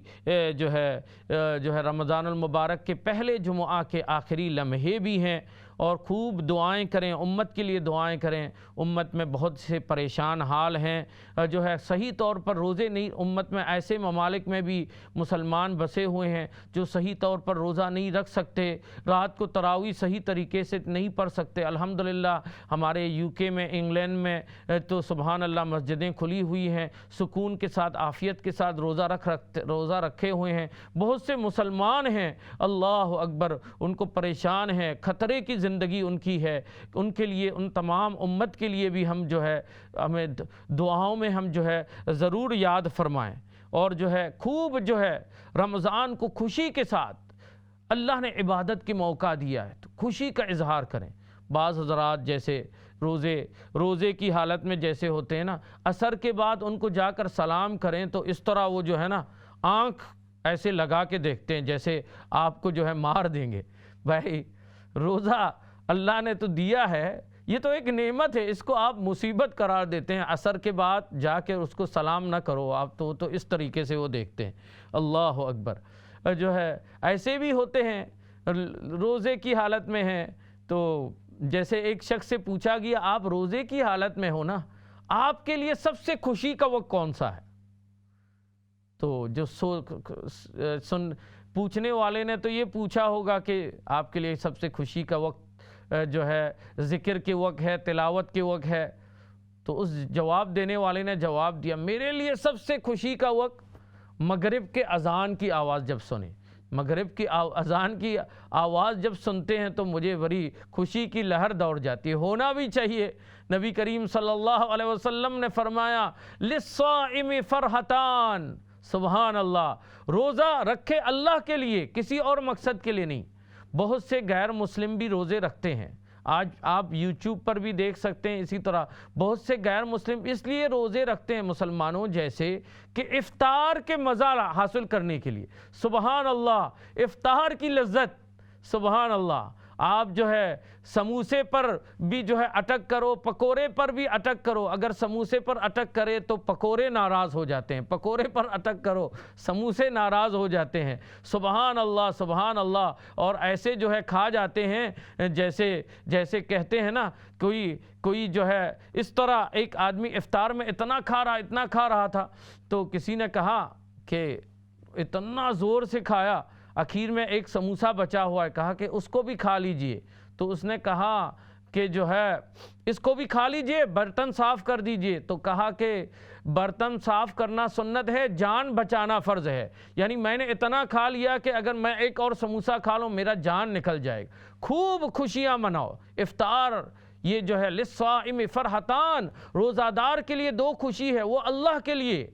جو ہے رمضان المبارک کے پہلے جمعہ کے آخری لمحے بھی ہیں، اور خوب دعائیں کریں، امت کے لیے دعائیں کریں۔ امت میں بہت سے پریشان حال ہیں، جو ہے صحیح طور پر روزے نہیں، امت میں ایسے ممالک میں بھی مسلمان بسے ہوئے ہیں جو صحیح طور پر روزہ نہیں رکھ سکتے، رات کو تراویح صحیح طریقے سے نہیں پڑھ سکتے۔ الحمدللہ ہمارے یو کے میں، انگلینڈ میں تو سبحان اللہ مسجدیں کھلی ہوئی ہیں، سکون کے ساتھ، عافیت کے ساتھ روزہ رکھے ہوئے ہیں۔ بہت سے مسلمان ہیں، اللہ اکبر، ان کو پریشان ہے، خطرے کی زندگی ان کی ہے۔ ان کے لیے، ان تمام امت کے لیے بھی ہم جو ہے ہمیں دعاؤں میں ہم جو ہے ضرور یاد فرمائیں، اور جو ہے خوب جو ہے رمضان کو خوشی کے ساتھ، اللہ نے عبادت کے موقع دیا ہے تو خوشی کا اظہار کریں۔ بعض حضرات جیسے روزے کی حالت میں جیسے ہوتے ہیں نا، عصر کے بعد ان کو جا کر سلام کریں تو اس طرح وہ جو ہے نا آنکھ ایسے لگا کے دیکھتے ہیں جیسے آپ کو جو ہے مار دیں گے۔ بھائی روزہ اللہ نے تو دیا ہے، یہ تو ایک نعمت ہے، اس کو آپ مصیبت قرار دیتے ہیں۔ عصر کے بعد جا کے اس کو سلام نہ کرو آپ، تو اس طریقے سے وہ دیکھتے ہیں۔ اللہ اکبر، جو ہے ایسے بھی ہوتے ہیں روزے کی حالت میں ہیں، تو جیسے ایک شخص سے پوچھا گیا آپ روزے کی حالت میں ہو نا، آپ کے لیے سب سے خوشی کا وقت کون سا ہے؟ تو جو پوچھنے والے نے تو یہ پوچھا ہوگا کہ آپ کے لیے سب سے خوشی کا وقت جو ہے ذکر کے وقت ہے، تلاوت کے وقت ہے، تو اس جواب دینے والے نے جواب دیا میرے لیے سب سے خوشی کا وقت مغرب کے اذان کی آواز جب سنیں، مغرب کی اذان کی آواز جب سنتے ہیں تو مجھے بڑی خوشی کی لہر دوڑ جاتی ہے، ہونا بھی چاہیے۔ نبی کریم صلی اللہ علیہ وسلم نے فرمایا للصائم فرحتان، سبحان اللہ، روزہ رکھے اللہ کے لیے، کسی اور مقصد کے لیے نہیں۔ بہت سے غیر مسلم بھی روزے رکھتے ہیں، آج آپ یوٹیوب پر بھی دیکھ سکتے ہیں۔ اسی طرح بہت سے غیر مسلم اس لیے روزے رکھتے ہیں مسلمانوں جیسے کہ افطار کے مزہ حاصل کرنے کے لیے، سبحان اللہ، افطار کی لذت، سبحان اللہ۔ آپ جو ہے سموسے پر بھی جو ہے اٹک کرو، پکوڑے پر بھی اٹک کرو، اگر سموسے پر اٹک کرے تو پکوڑے ناراض ہو جاتے ہیں، پکوڑے پر اٹک کرو سموسے ناراض ہو جاتے ہیں، سبحان اللہ سبحان اللہ۔ اور ایسے جو ہے کھا جاتے ہیں جیسے کہتے ہیں نا، کوئی جو ہے اس طرح ایک آدمی افطار میں اتنا کھا رہا تھا، تو کسی نے کہا کہ اتنا زور سے کھایا، آخر میں ایک سموسہ بچا ہوا ہے، کہا کہ اس کو بھی کھا لیجئے، تو اس نے کہا کہ جو ہے اس کو بھی کھا لیجئے، برتن صاف کر دیجئے. تو کہا کہ برتن صاف کرنا سنت ہے، جان بچانا فرض ہے. یعنی میں نے اتنا کھا لیا کہ اگر میں ایک اور سموسہ کھا لوں میرا جان نکل جائے گا. خوب خوشیاں مناؤ. افطار یہ جو ہے للصائم فرحتان، روزہ دار کے لیے 2 خوشی ہے. وہ اللہ کے لیے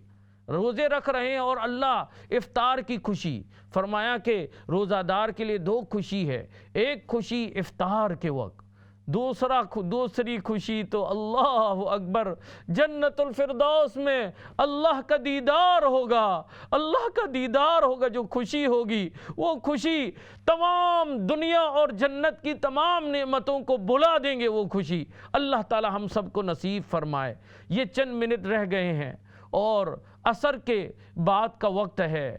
روزے رکھ رہے ہیں اور اللہ افطار کی خوشی. فرمایا کہ روزہ دار کے لیے 2 خوشی ہے. ایک خوشی افطار کے وقت، دوسری خوشی تو اللہ اکبر جنت الفردوس میں اللہ کا دیدار ہوگا. اللہ کا دیدار ہوگا. جو خوشی ہوگی وہ خوشی تمام دنیا اور جنت کی تمام نعمتوں کو بلا دیں گے. وہ خوشی اللہ تعالی ہم سب کو نصیب فرمائے. یہ چند منٹ رہ گئے ہیں اور عصر کے بعد کا وقت ہے.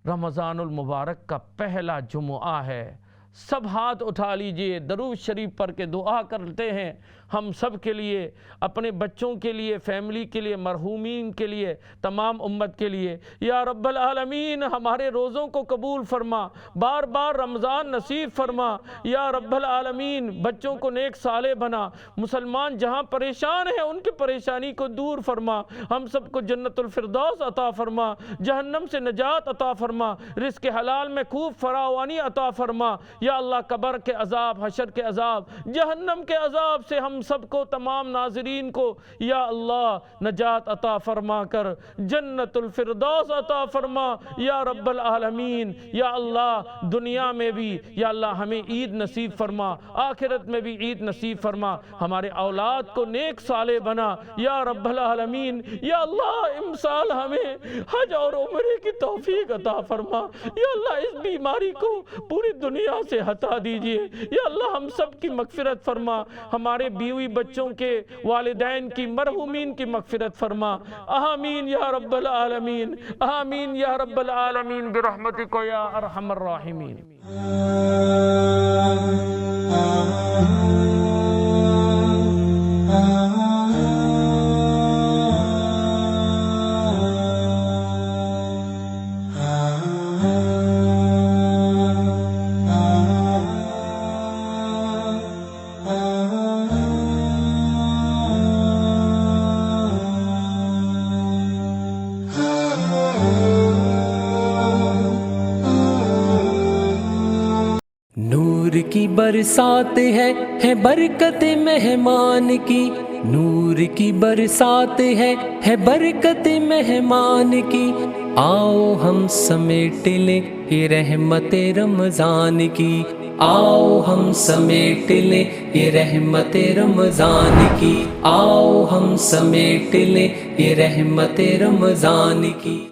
رمضان المبارک کا پہلا جمعہ ہے. سب ہاتھ اٹھا لیجئے، درود شریف پڑھ کے دعا کرتے ہیں ہم سب کے لیے، اپنے بچوں کے لیے، فیملی کے لیے، مرحومین کے لیے، تمام امت کے لیے. یا رب العالمین ہمارے روزوں کو قبول فرما، بار بار رمضان نصیب فرما. یا رب العالمین بچوں کو نیک صالح بنا. مسلمان جہاں پریشان ہیں ان کی پریشانی کو دور فرما. ہم سب کو جنت الفردوس عطا فرما، جہنم سے نجات عطا فرما، رزق حلال میں خوب فراوانی عطا فرما. یا اللہ قبر کے عذاب، حشر کے عذاب، جہنم کے عذاب سے ہم سب کو، تمام ناظرین کو یا اللہ نجات عطا فرما کر جنت الفردوس عطا فرما. یا رب العالمین یا اللہ دنیا میں بھی یا اللہ ہمیں عید نصیب فرما، آخرت میں بھی عید نصیب فرما. ہمارے اولاد کو نیک صالح بنا یا رب العالمین. یا اللہ امسال ہمیں حج اور عمرے کی توفیق عطا فرما. یا اللہ اس بیماری کو پوری دنیا سے ہٹا دیجئے. یا اللہ ہم سب کی مغفرت فرما. ہمارے بیوی بچوں کے، والدین کی، مرحومین کی مغفرت فرما. آمین یا رب العالمین. آمین یا رب العالمین برحمتک یا ارحم الراحمین. نور کی برسات ہے برکت مہمان کی. نور کی برسات ہے برکت مہمان کی. آؤ ہم سمیٹ لیں یہ رحمت رمضان کی. آؤ ہم سمیٹ لیں یہ رحمت رمضان کی. آؤ ہم سمیٹ لیں یہ رحمت رمضان کی.